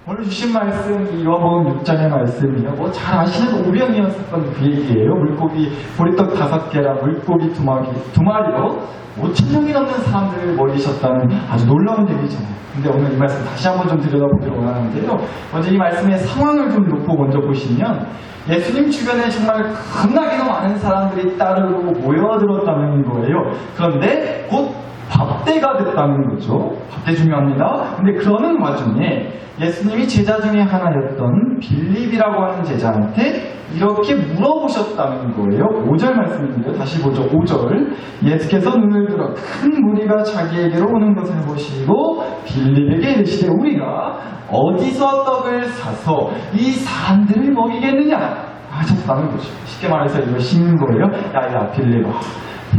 오늘 주신 말씀, 이 요한복음 6장의 말씀이요. 뭐 잘 아시는 오병이었었던 그 얘기예요. 물고기, 보리떡 5개랑 물고기 2마리로 5,000명이 넘는 사람들을 먹이셨다는 아주 놀라운 얘기잖아요. 근데 오늘 이 말씀 다시 한번 좀 들여다보기로 원하는데요. 먼저 이 말씀의 상황을 좀 놓고 먼저 보시면 예수님 주변에 정말 겁나게 많은 사람들이 따르고 모여들었다는 거예요. 그런데 곧 밥때가 됐다는 거죠. 밥때 중요합니다. 근데 그러는 와중에 예수님이 제자 중에 하나였던 빌립이라고 하는 제자한테 이렇게 물어보셨다는 거예요. 5절 말씀인데요. 다시 보죠. 5절. 예수께서 눈을 들어 큰 무리가 자기에게로 오는 것을 보시고 빌립에게 이르시되 우리가 어디서 떡을 사서 이 사람들을 먹이겠느냐 하셨다는 거죠. 쉽게 말해서 이거 심는 거예요. 야야 빌립아,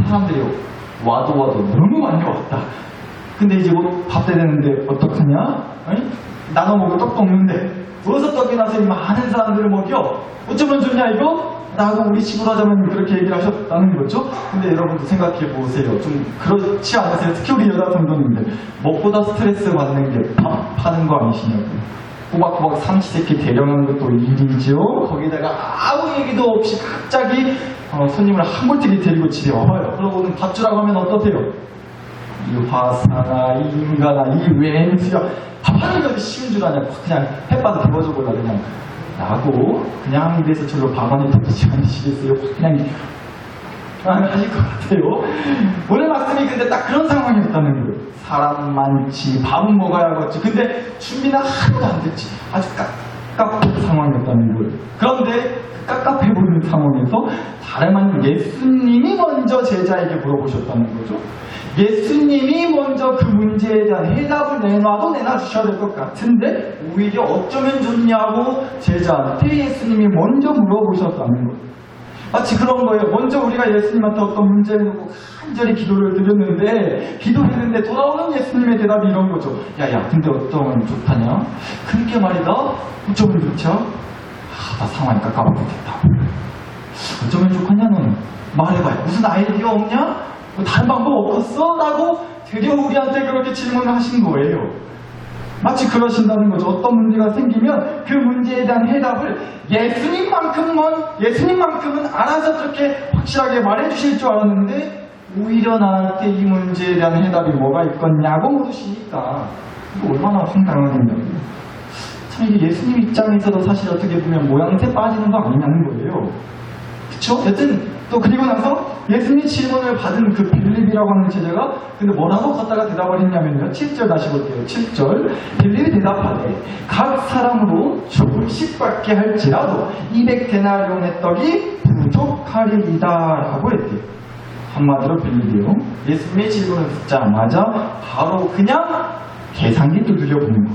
사람들이 와도 너무 많이 왔다. 근데 이제 뭐 밥때 되는데 어떡하냐? 아니? 나눠 먹을 떡도 없는데 어디서 떡이 나서 이 많은 사람들을 먹여? 어쩌면 좋냐 이거? 라고 우리 식으로 하자면 그렇게 얘기를 하셨다는 거죠. 근데 여러분도 생각해 보세요. 좀 그렇지 않으세요? 특히 우리 여자 성도님들 먹보다 스트레스 받는 게 밥 파는 거 아니시냐고요. 꼬박꼬박 삼시세끼 대령한 것도 일이죠. 거기다가 아무 얘기도 없이 갑자기 손님을 한 골짜기 데리고 집에 와봐요. 그러고는 밥 주라고 하면 어떠세요? 이 화사나 이 인간아 이 왼수야 밥하는 것이 쉬운 줄 아냐. 그냥 햇바도 데워줘 볼라 그냥 라고 그냥 입에서 절로 밥안에 덮듯이 앉으시겠어요? 그냥 하실 것 같아요. 오늘 말씀이 근데 딱 그런 상황이었다는 거예요. 사람 많지, 밥은 먹어야겠지. 근데 준비는 하나도 안 됐지. 아주 깝깝한 상황이었다는 거예요. 그런데 그 깝깝해 보이는 상황에서 다름 아닌 예수님이 먼저 제자에게 물어보셨다는 거죠. 예수님이 먼저 그 문제에 대한 해답을 내놔주셔야 될 것 같은데 오히려 어쩌면 좋냐고 제자한테 예수님이 먼저 물어보셨다는 거예요. 마치 그런 거예요. 먼저 우리가 예수님한테 어떤 문제를 놓고 간절히 기도를 드렸는데 기도했는데 돌아오는 예수님의 대답이 이런 거죠. 야야 근데 어쩌면 좋다냐? 그렇게 말이다. 어쩌면 좋죠? 나 상황이 깝깝하겠다. 어쩌면 좋겠냐 너는? 말해봐요. 무슨 아이디어 없냐? 뭐 다른 방법 없었어? 라고 되려 우리한테 그렇게 질문을 하신 거예요. 마치 그러신다는 거죠. 어떤 문제가 생기면 그 문제에 대한 해답을 예수님만큼은 알아서 그렇게 확실하게 말해주실 줄 알았는데 오히려 나한테 이 문제에 대한 해답이 뭐가 있겠냐고 물으시니까 이거 얼마나 황당하겠냐고. 참 이게 예수님 입장에서도 사실 어떻게 보면 모양새 빠지는 거 아니냐는 거예요. 그쵸? 여튼 또 그리고 나서 예수님 질문을 받은 그 빌립이라고 하는 제자가 근데 뭐라고 걷다가 대답을 했냐면요. 7절 다시 볼게요. 7절 빌립이 대답하되 각 사람으로 조금씩 받게 할지라도 200데나리온의 떡이 부족하리이다 라고 했대요. 한마디로 빌립이요. 예수님의 질문을 듣자마자 바로 그냥 계산기 두드려 본 거.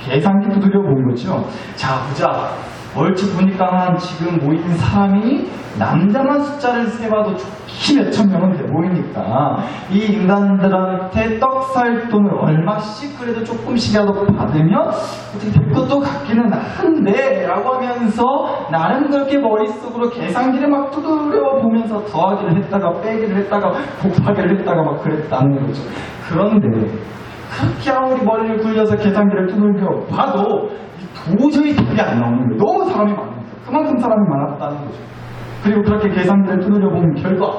계산기 두드려 본 거죠. 자 보자. 얼추 보니까 지금 모인 사람이 남자만 숫자를 세봐도 좋게 몇천 명은 돼 보이니까 이 인간들한테 떡 살 돈을 얼마씩 그래도 조금씩이라도 받으면 어떻게 될 것도 같기는 한데 라고 하면서 나름 그렇게 머릿속으로 계산기를 막 두드려 보면서 더하기를 했다가 빼기를 했다가 곱하기를 했다가 막 그랬다는 거죠. 그런데 그렇게 아무리 머리를 굴려서 계산기를 두들겨 봐도 도저히 답이 안 나오는 거예요. 너무 사람이 많으니까. 그만큼 사람이 많았다는 거죠. 그리고 그렇게 계산기를 두드려 보면 결과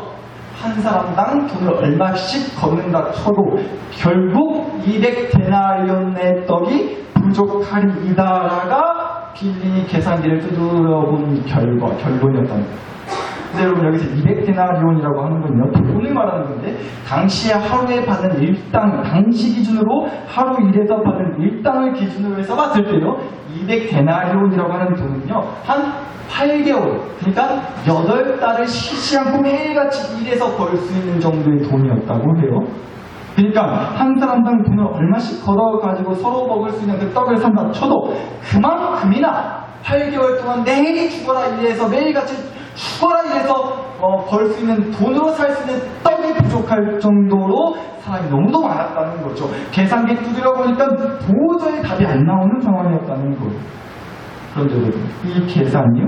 한 사람당 돈을 얼마씩 걷는다 쳐도 결국 200데나리온의 떡이 부족하리이다라가 빌립이 계산기를 두드려 본 결론이었다는 거예요. 근데 여러분 여기서 200데나리온이라고 하는 건요 돈을 말하는 건데 당시에 하루에 받는 일당 당시 기준으로 하루 일해서 받는 일당을 기준으로 해서 봤을 때요 200데나리온이라고 하는 돈은요 한 8개월 그러니까 8달을 쉬지 않고 매일같이 일해서 벌 수 있는 정도의 돈이었다고 해요. 그러니까 한 사람당 돈을 얼마씩 걸어가지고 서로 먹을 수 있는 그 떡을 산다 쳐도 그만큼이나 8개월 동안 매일 죽어라 일해서 매일같이 죽어라 일해서 벌 수 있는 돈으로 살 수 있는 떡이 부족할 정도로 사람이 너무도 많았다는 거죠. 계산기 두드려 보니까 도저히 답이 안 나오는 상황이었다는 거예요. 그런데 여러분 이 계산이요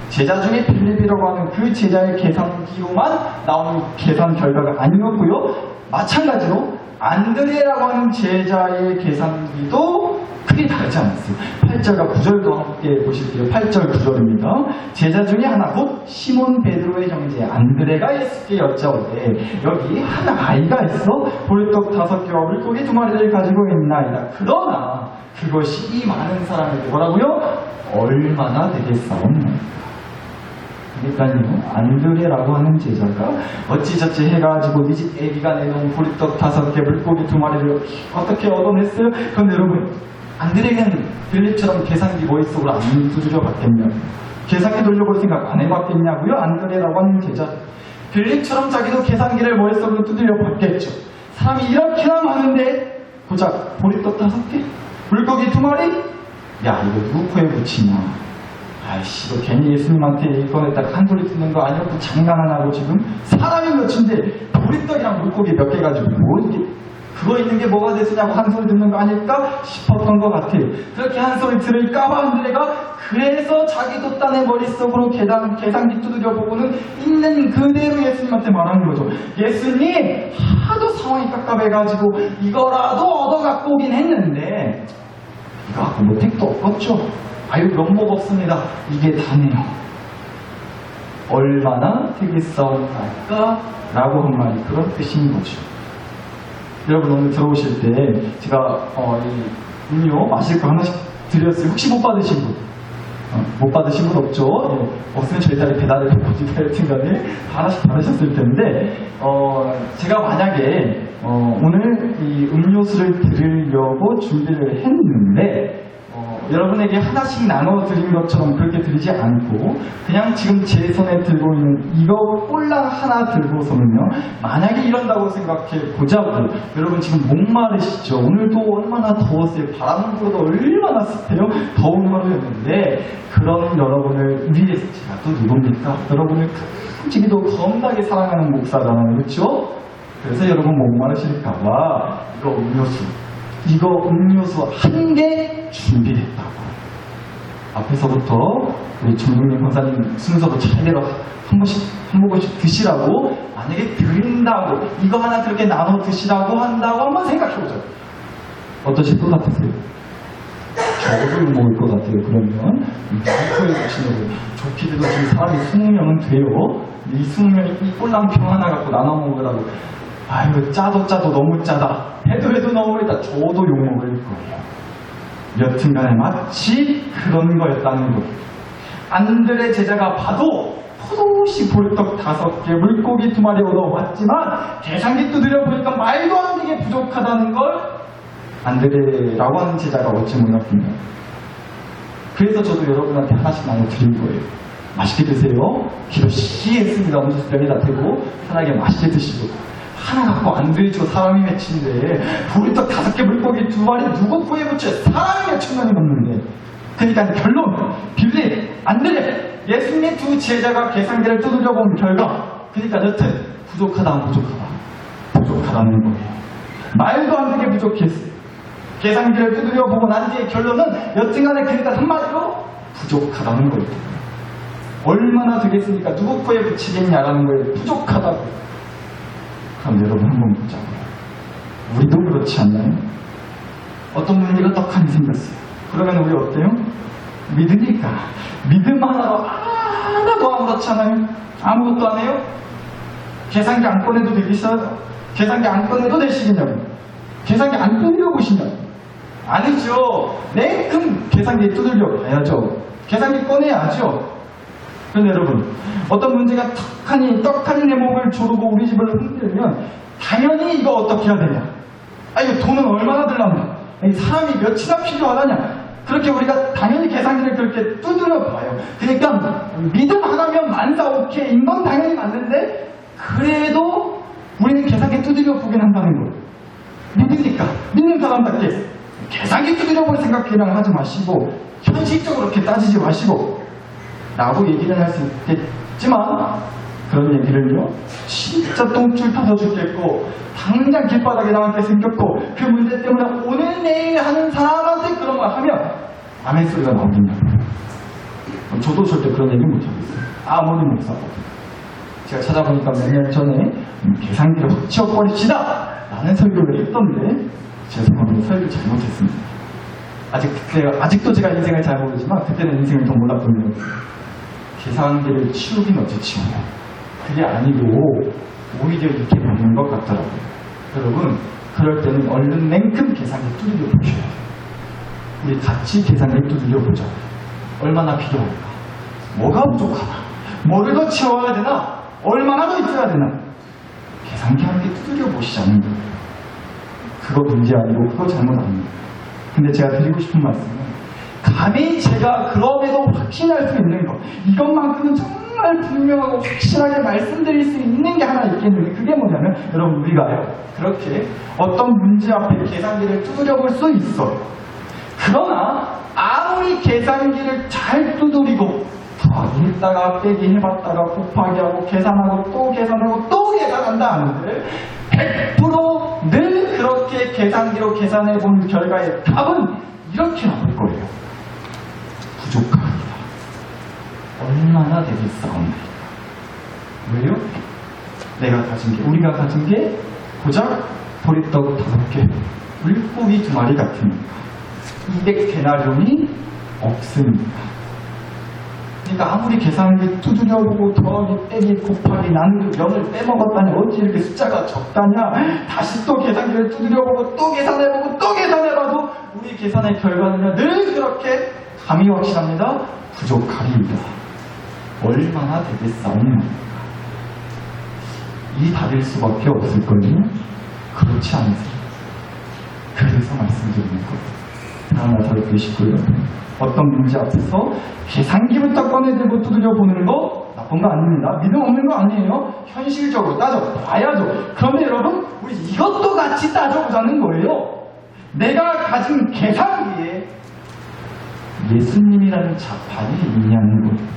제자 중에 빌립이라고 하는 그 제자의 계산기로만 나오는 계산 결과가 아니었고요. 마찬가지로 안드레라고 하는 제자의 계산기도 크게 다르지 않았어요. 8절과 9절도 함께 보실게요. 8절 9절입니다. 제자 중에 하나 곧 시몬 베드로의 형제 안드레가 예수께 여짜오되 여기 한 아이가 있어 보리떡 5개와 물고기 2마리를 가지고 있나이다. 그러나 그것이 이 많은 사람에게 뭐라고요? 얼마나 되겠사옵나이까. 그러니까요, 안드레라고 하는 제자가 어찌저찌 해가지고 네 집 애기가 내놓은 보리떡 5개, 물고기 2마리를 어떻게 얻어냈어요? 그런데 여러분, 안드레는 빌립처럼 계산기 머릿속으로 안 두드려 봤겠냐고요? 계산기 돌려볼 생각 안 해봤겠냐고요? 안드레라고 하는 제자. 빌립처럼 자기도 계산기를 머릿속으로 두드려 봤겠죠. 사람이 이렇게나 많은데 고작 보리떡 5개? 물고기 2마리? 야, 이거 누구 코에 붙이냐? 아이씨, 너 괜히 예수님한테 이번에다가 한 소리 듣는 거 아니었고 장난하냐고 지금? 사람이 몇인데 보리떡이랑 물고기 몇 개 가지고 뭐 이게 그거 있는 게 뭐가 됐으냐고 한 소리 듣는 거 아닐까 싶었던 것 같아요. 그렇게 한 소리 들을까봐 안드레가 그래서 자기도 딴의 머릿속으로 계산기 두드려 보고는 있는 그대로 예수님한테 말하는 거죠. 예수님, 하도 상황이 깝깝해가지고 이거라도 얻어갖고 오긴 했는데 이거 갖고 뭐 택도 없겠죠? 아유, 면목 없습니다. 이게 다네요. 얼마나 되겠사옵나이까? 라고 한 말이 그런 뜻인 거죠. 여러분, 오늘 들어오실 때 제가 이 음료 마실 거 하나씩 드렸어요. 혹시 못 받으신 분? 못 받으신 분 없죠? 예, 없으면 저희 딸이 배달을 해보니까 여튼간에 하나씩 받으셨을 텐데 제가 만약에 오늘 이 음료수를 드리려고 준비를 했는데 여러분에게 하나씩 나눠드린 것처럼 그렇게 드리지 않고 그냥 지금 제 손에 들고 있는 이거 꼴랑 하나 들고서는요, 만약에 이런다고 생각해 보자고. 여러분 지금 목마르시죠? 오늘도 얼마나 더웠어요. 바람 불어도 얼마나 습해요. 더운 하루였는데 그런 여러분을 위해서 제가 또 누굽니까? 여러분을 큼지기도 겁나게 사랑하는 목사잖아요. 그렇죠? 그래서 여러분 목마르실까봐 이거 음료수 한 개 준비했다고. 앞에서부터 우리 정동님 권사님 순서도 차례대로 한 모금씩 드시라고, 만약에 드린다고, 이거 하나 그렇게 나눠 드시라고 한다고 한번 생각해보죠. 어떠실 것 같으세요? 저도 먹을 것 같아요. 그러면 마이크에 보시는 저 피디도 지금 사람이 20명은 돼요. 이 20명이 이 꼴랑병 하나 갖고 나눠 먹으라고. 아유, 짜도 너무 짜다. 해도 너무 했다. 저도 욕먹을 거예요. 여튼간에 마치 그런 거였다는 거예요. 안드레 제자가 봐도 포도시 보리떡 5개, 물고기 2마리 얻어왔지만 계산기 두드려 보니까 말도 안 되게 부족하다는 걸 안드레라고 하는 제자가 어찌 몰랐군요. 그래서 저도 여러분한테 하나씩 나눠드린 거예요. 맛있게 드세요. 기도 시했습니다. 음주병에다 대고 편하게 맛있게 드시고. 하나 갖고 안 되죠. 사람이 몇인데 보리떡 5개, 물고기 2마리 누구 코에 붙여? 사람이 몇천 명이 넘는데. 그러니까 결론, 빌립, 안드레, 예수님의 두 제자가 계산기를 두드려 본 결과, 그러니까 여튼 부족하다는 거예요. 말도 안 되게 부족했어요. 계산기를 두드려 보고 난 뒤의 결론은 여튼간에 그러니까 한마디로 부족하다는 거예요. 얼마나 되겠습니까? 누구 코에 붙이겠냐라는 거예요. 부족하다고. 그럼 여러분 한번 보자고요. 우리도 그렇지 않나요? 어떤 문제가 떡하니 생겼어요. 그러면 우리 어때요? 믿으니까. 믿음 하나로 하나도 아무렇지 않아요? 아무것도 안 해요? 계산기 안 꺼내도 되겠어요? 계산기 안 꺼내도 되시겠냐고. 계산기 안 두드려 보시냐고. 아니죠. 냉큼 계산기에 두드려 봐야죠. 계산기 꺼내야죠. 그런데 여러분, 어떤 문제가 떡하니 내 몸을 조르고 우리 집을 흔들면 당연히 이거 어떻게 해야 되냐? 이거 돈은 얼마나 들라냐? 사람이 몇이나 필요하다냐? 그렇게 우리가 당연히 계산기를 그렇게 두드려 봐요. 그러니까 믿음 하나면 만사 오케이인 건 당연히 맞는데 그래도 우리는 계산기 두드려 보긴 한다는 거예요. 믿으니까 믿는 사람답게 계산기 두드려 볼 생각이랑 하지 마시고 현실적으로 그렇게 따지지 마시고 라고 얘기를 할 수 있겠지만 그런 얘기를요, 진짜 똥줄 타서 죽겠고 당장 길바닥에 나가게 생겼고 그 문제 때문에 오늘 내일 하는 사람한테 그런 걸 하면 아멘 소리가 나오겠냐고요. 저도 절대 그런 얘기 못하겠어요. 아무리 목사거든요. 제가 찾아보니까 몇 년 전에 계산기를 확 치워버립시다 라는 설교를 했던데 죄송합니다. 설교 잘못했습니다. 아직도 제가 인생을 잘 모르지만 그때는 인생을 더 몰랐거든요. 계산기를 치우긴 어찌 치우냐. 그게 아니고 오히려 이렇게 먹는 것 같더라고요. 여러분, 그럴 때는 얼른 냉큼 계산기 두드려 보셔야 돼요. 우리 같이 계산기 두드려 보자. 얼마나 필요할까? 뭐가 부족하나? 뭐를 더 채워야 되나? 얼마나 더 있어야 되나? 계산기 한 개 두드려 보시자는 거예요. 그거 문제 아니고 그거 잘못 아닙니다. 근데 제가 드리고 싶은 말씀은 감히 제가 그럼에도 확신할 수 있는 것, 이것만큼은 정말 분명하고 확실하게 말씀드릴 수 있는 게 하나 있겠는데 그게 뭐냐면 여러분, 우리가요 그렇게 어떤 문제 앞에 계산기를 두드려 볼 수 있어요. 그러나 아무리 계산기를 잘 두드리고 더하기 했다가 빼기 해봤다가 곱하기 하고 계산하고 또 계산하고 또 계산한다 하는데 100%늘 그렇게 계산기로 계산해 본 결과의 답은 이렇게 나올 거예요. 부족합니다. 얼마나 되겠사옵니까? 왜요? 우리가 가진 게 고작 보리떡 5개, 물고기 2마리 같으니까 200데나리온이 없습니다. 그러니까 아무리 계산기 두드려보고 더하기 빼기 곱하기 나누기 0을 빼먹었다니 어찌 이렇게 숫자가 적다냐. 다시 또 계산기를 두드려보고 또 계산해보고 또 계산해봐도 우리 계산의 결과는요 늘 그렇게 감이 확실합니다. 부족합니다. 얼마나 되겠사옵니까? 이 답일 수밖에 없을걸요? 그렇지 않으세요? 그래서 말씀드리는 거예요. 하나 더 드시고요. 어떤 문제 앞에서 계산기부터 꺼내들고 두드려 보는 거 나쁜 거 아닙니다. 믿음 없는 거 아니에요. 현실적으로 따져봐야죠. 그런데 여러분, 우리 이것도 같이 따져보자는 거예요. 내가 가진 계산기에 예수님이라는 자판이 있냐는 거예요.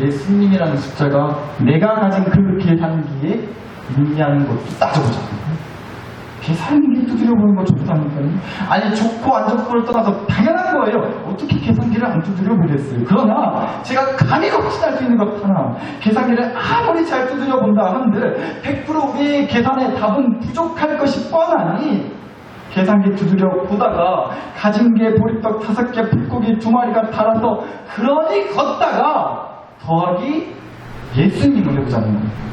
예수님이라는 숫자가 내가 가진 그 계산기에 있냐는 것도 따져보자는 거예요. 계산기 두드려보는 거 좋다니까요. 아니, 좋고 안 좋고를 떠나서 당연한 거예요. 어떻게 계산기를 안 두드려보겠어요. 그러나 제가 감히 확신할 수 있는 것 하나, 계산기를 아무리 잘 두드려본다 한들 100% 우리의 계산의 답은 부족할 것이 뻔하니 계산기 두드려보다가 가진 게 보리떡 5개, 물고기 2마리가 달아서 그러니 걷다가 더하기 예수님을 해보자는 거예요.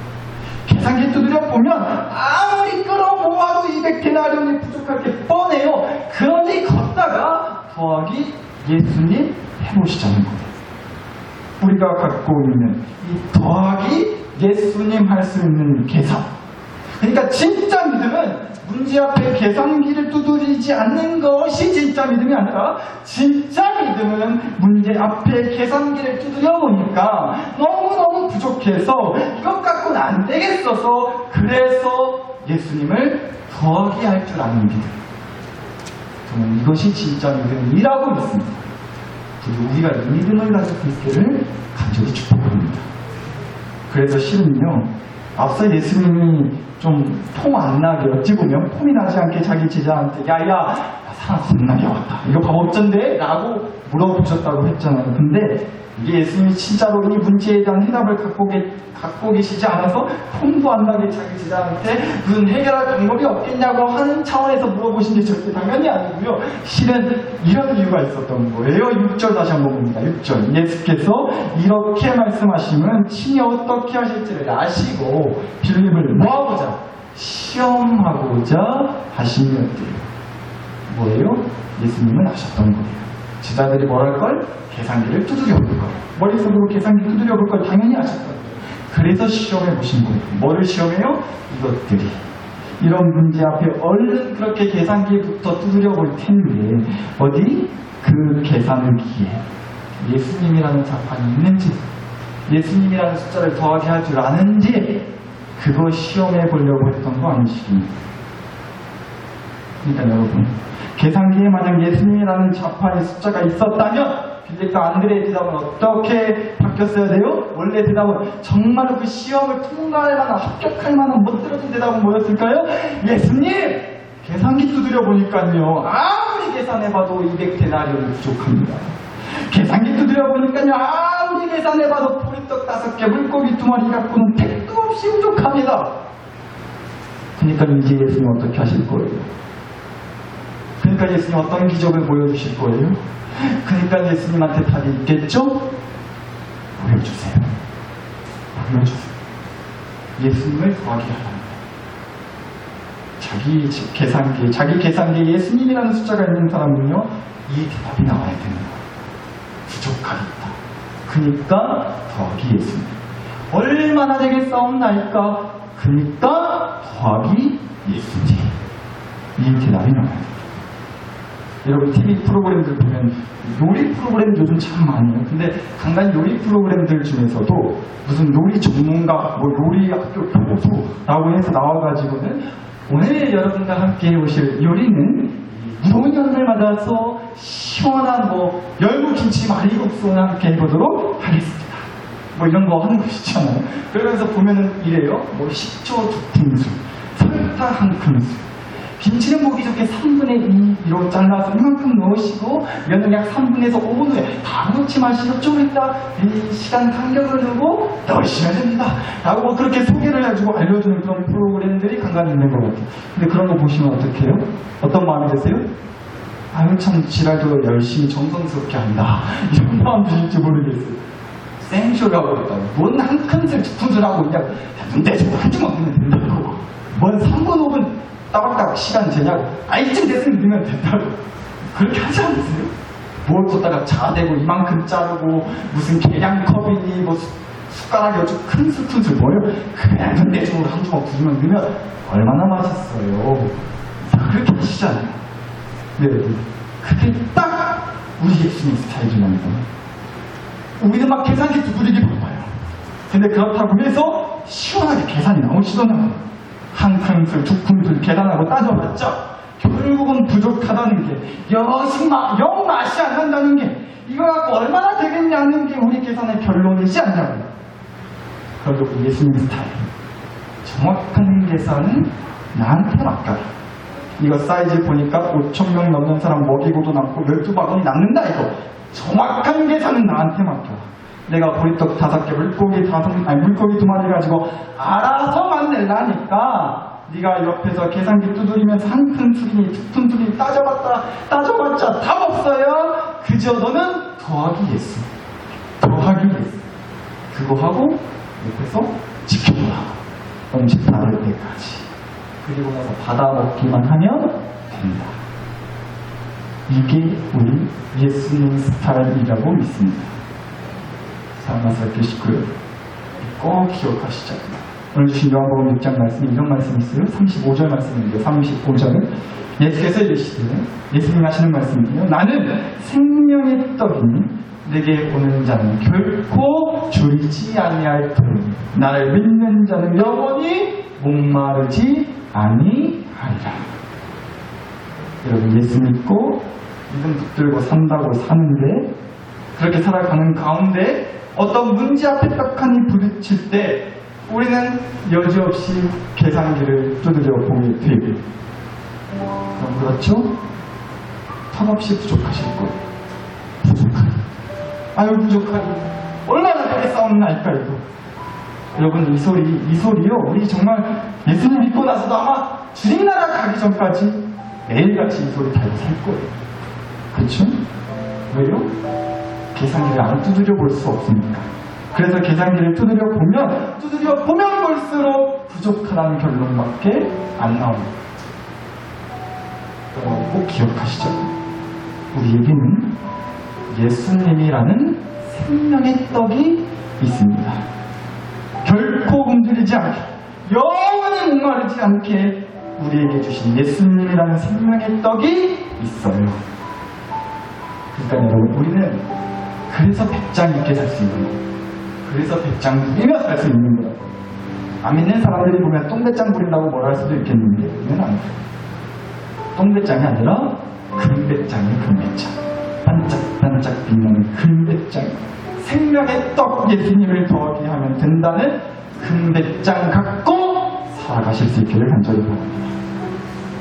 계산기 두드려 보면 아무리 끌어모아도 200데나리온이 부족할 게 뻔해요. 그러니 걷다가 더하기 예수님 해보시자는 거예요. 우리가 갖고 있는 이 더하기 예수님 할 수 있는 계산. 그러니까 진짜 믿음은 문제 앞에 계산기를 두드리지 않는 것이 진짜 믿음이 아니라, 진짜 믿음은 문제 앞에 계산기를 두드려 보니까 너무너무 부족해서 이것 갖고는 안 되겠어서 그래서 예수님을 더하게 할 줄 아는 믿음. 저는 이것이 진짜 믿음이라고 믿습니다. 그리고 우리가 이 믿음을 가지고 있기를 간절히 축복합니다. 그래서 실은요, 앞서 예수님이 좀 폼 안 나게, 어찌 보면 폼이 나지 않게 자기 제자한테 야야 사람 겁나게 왔다, 이거 밥 어쩐데? 라고 물어보셨다고 했잖아요. 근데 이게 예수님이 진짜로 이 문제에 대한 해답을 갖고 계시지 않아서 폼도 안 나게 자기 제자한테 무슨 해결할 방법이 없겠냐고 하는 차원에서 물어보신 게 절대 당연히 아니고요. 실은 이런 이유가 있었던 거예요. 6절 다시 한번 봅니다. 6절. 예수께서 이렇게 말씀하시면 친히 어떻게 하실지를 아시고 빌립을 모아보자, 시험하고자 하시면돼요. 뭐예요? 예수님은 아셨던 거예요. 제자들이 뭘 할걸? 계산기를 두드려 볼 거예요. 머릿속으로 계산기 두드려 볼 걸 당연히 아셨던 거예요. 그래서 시험해 보신 거예요. 뭐를 시험해요? 이것들이. 이런 문제 앞에 얼른 그렇게 계산기부터 두드려 볼 텐데 어디? 그 계산기에 예수님이라는 자판이 있는지, 예수님이라는 숫자를 더하게 할 줄 아는지, 그거 시험해 보려고 했던 거 아니십니까? 그러니까 여러분, 계산기에 만약 예수님이라는 자판의 숫자가 있었다면 빌립과 안드레의 대답은 어떻게 바뀌었어야 돼요? 원래 대답은 정말로 그 시험을 통과할 만한, 합격할 만한 멋들어진 대답은 뭐였을까요? 예수님! 계산기 두드려 보니까요, 아무리 계산해봐도 200데나리온이 부족합니다. 계산기 두드려 보니까요, 아무리 계산해봐도 보리떡 5개, 물고기 2마리 갖고는 택도 없이 부족합니다. 그러니까 이제 예수님 어떻게 하실 거예요? 그러니까 그러니까 예수님 어떤 기적을 보여주실 거예요? 그러니까 예수님한테 답이 있겠죠? 보여주세요. 보여주세요. 예수님을 더하게 하라. 자기 계산기에 예수님이라는 숫자가 있는 사람은요, 이 대답이 나와야 되는 거예요. 부족하겠다. 그러니까 더하기 예수님. 얼마나 되겠사옵나이까? 그러니까 더하기 예수님. 이 대답이 나와야 돼요. 여러분 TV 프로그램들 보면 요리 프로그램 요즘 참 많아요. 근데 간간히 요리 프로그램들 중에서도 무슨 요리 전문가, 뭐 요리 학교 교수라고 해서 나와가지고는 오늘 여러분과 함께 오실 요리는 무농연을 맞아서 시원한 뭐 열무김치 말이국수와 함께 해보도록 하겠습니다. 뭐 이런 거 하는 거 있잖아요. 그러면서 보면은 이래요. 뭐 식초 2큰술, 설탕 1큰술. 김치는 보기 좋게 3분의 2로 잘라서 이만큼 넣으시고 면은 약 3분에서 5분 후에 다 넣지 마시고 좀 이따 시간 간격을 두고 넣으시면 됩니다. 라고 뭐 그렇게 소개를 해주고 알려주는 그런 프로그램들이 간간히 있는 것 같아요. 근데 그런 거 보시면 어떡해요? 어떤 마음이 드세요? 아유 참 지랄도 열심히 정성스럽게 한다. 이런 마음 드실지 모르겠어요. 생쇼라고 했다고 뭔 한 큰술 2큰술 하고 있냐고. 눈 대주고 한 주먹 넣으면 된다고. 뭔 3분 5분 따박따박 시간 재냐고. 이쯤 됐으면 넣으면 된다고. 그렇게 하지 않으세요? 뭘 걷다가 자대고 이만큼 자르고 무슨 계량컵이니 뭐 숟가락이 어쩌고 큰술 뭐예요? 그냥 눈 대주고 한 주먹 2주먹 넣으면 얼마나 맛있어요. 그렇게 하시잖아요. 네, 그게 딱 우리 예수님 스타일 중 하나입니다. 우리는 막 계산기 두드리기 바빠요. 근데 그렇다고 해서 시원하게 계산이 나오지도 않아요. 1큰술, 2큰술 계산하고 따져봤자 결국은 부족하다는 게 영 맛이 안 난다는 게 이거 갖고 얼마나 되겠냐는 게 우리 계산의 결론이지 않냐고요. 그리고 예수님 스타일 정확한 계산은 나한테 맡겨라. 이거 사이즈 보니까 5,000명 넘는 사람 먹이고도 남고 12바구니 남는다 이거. 정확한 계산은 나한테 맡겨라. 내가 보리떡 5개, 물고기 2마리 가지고 알아서 만들라니까 네가 옆에서 계산기 두드리면서 1큰술이니 2큰술이니 따져봤자 답 없어요. 그저 너는 더하기 예수. 더하기 예수. 그거 하고 옆에서 지켜보라. 음식 나올 때까지. 그리고 나서 받아 먹기만 하면 된다. 이게 우리 예수님 스타일이라고 믿습니다. 사랑하사 계시고요. 꼭 기억하시죠. 오늘 주신 요한복음 6장 말씀이 이런 말씀이 있어요. 35절 말씀인데 35절은 예수께서 이르시되 예수님 하시는 말씀이에요. 나는 생명의 떡이니 내게 오는 자는 결코 줄이지 아니할 터이니 나를 믿는 자는 영원히 목마르지 아니하리라. 여러분 예수 믿고 믿음 붙들고 산다고 사는데 그렇게 살아가는 가운데 어떤 문제 앞에 떡하니 부딪힐 때 우리는 여지없이 계산기를 두드려 보게 되고 그럼 그렇죠? 턱없이 부족하실 거예요. 부족하니 아유 부족하니 얼마나 되겠사옵나이까 이거. 여러분 이 소리요 우리 정말 예수님 믿고 나서도 아마 주님나라 가기 전까지 매일같이 이 소리 달고 살 거예요. 그렇죠? 왜요? 계산기를 안 두드려 볼 수 없으니까. 그래서 계산기를 두드려 보면 볼수록 부족하다는 결론밖에 안 나옵니다. 꼭 기억하시죠? 우리에게는 예수님이라는 생명의 떡이 있습니다. 결코 굶주리지 않게, 영원히 목마르지 않게 우리에게 주신 예수님이라는 생명의 떡이 있어요. 그러니까 여러분, 우리는 그래서 배짱 있게 살 수 있는 거예요. 그래서 배짱 부리며 살 수 있는 거라고. 안 믿는 사람들이 보면 똥배짱 부린다고 뭐라 할 수도 있겠는데, 이건 아니에요. 똥배짱이 아니라 금배짱이에요, 금배짱. 반짝반짝 빛나는 금배짱. 생명의 떡 예수님을 더하게 하면 된다는 금배짱 갖고 살아가실 수 있기를 간절히 바랍니다.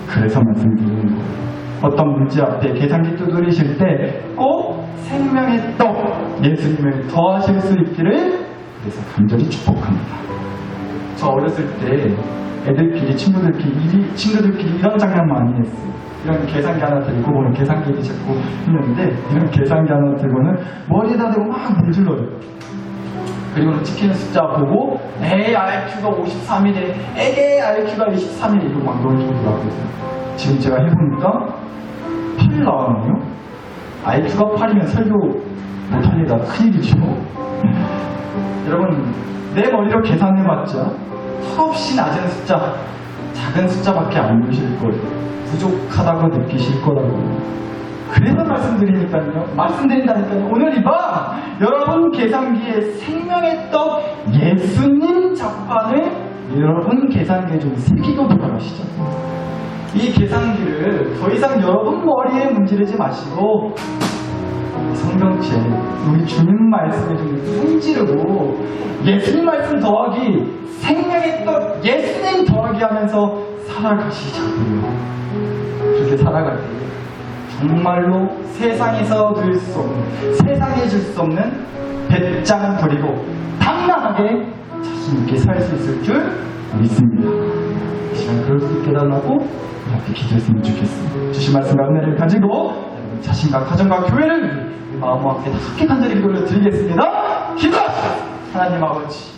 그래서 말씀드리는 거예요. 어떤 문제 앞에 계산기 두드리실 때 꼭 생명의 떡 예수님을 더하실 수 있기를 그래서 간절히 축복합니다. 저 어렸을 때 애들끼리 친구들끼리 이런 장면 많이 했어요. 이런 계산기 하나 들고 오늘 계산기를 잡고 있는데 이런 계산기 하나 들고는 머리에다 대고 막 문질러요. 그리고는 찍히는 숫자 보고 에이 IQ가 53이래 에게 IQ가 23이래 이러고 막 놀더라고요. 지금 제가 해보니까 8 나왔네요. IQ가 8이면 설교 못할 일이다 큰일이죠. 여러분 내 머리로 계산해봤자 턱없이 낮은 숫자 작은 숫자밖에 안 보이실 거예요. 부족하다고 느끼실 거라고요. 그래서 말씀드린다니까요. 오늘 이 밤 여러분 계산기에 생명의 떡 예수님 작판을 여러분 계산기에 좀 새기고 돌아가시죠. 이 계산기를 더 이상 여러분 머리에 문지르지 마시고 성경책 우리 주님 말씀에 좀 문지르고 예수님 말씀 더하기 생명의 떡 예수님 더하기 하면서 살아가시자고요. 그렇게 살아갈 때 정말로 세상에서 세상에 줄 수 없는 배짱 부리고 당당하게 자신있게 살 수 있을 줄 믿습니다. 이 시간 그럴 수 있게 달라고 이렇게 기도했으면 좋겠습니다. 주신 말씀과 은혜를 가지고 자신과 가정과 교회를 마음과 함께 함께 간절히 기도를 드리겠습니다. 기도하시죠. 하나님 아버지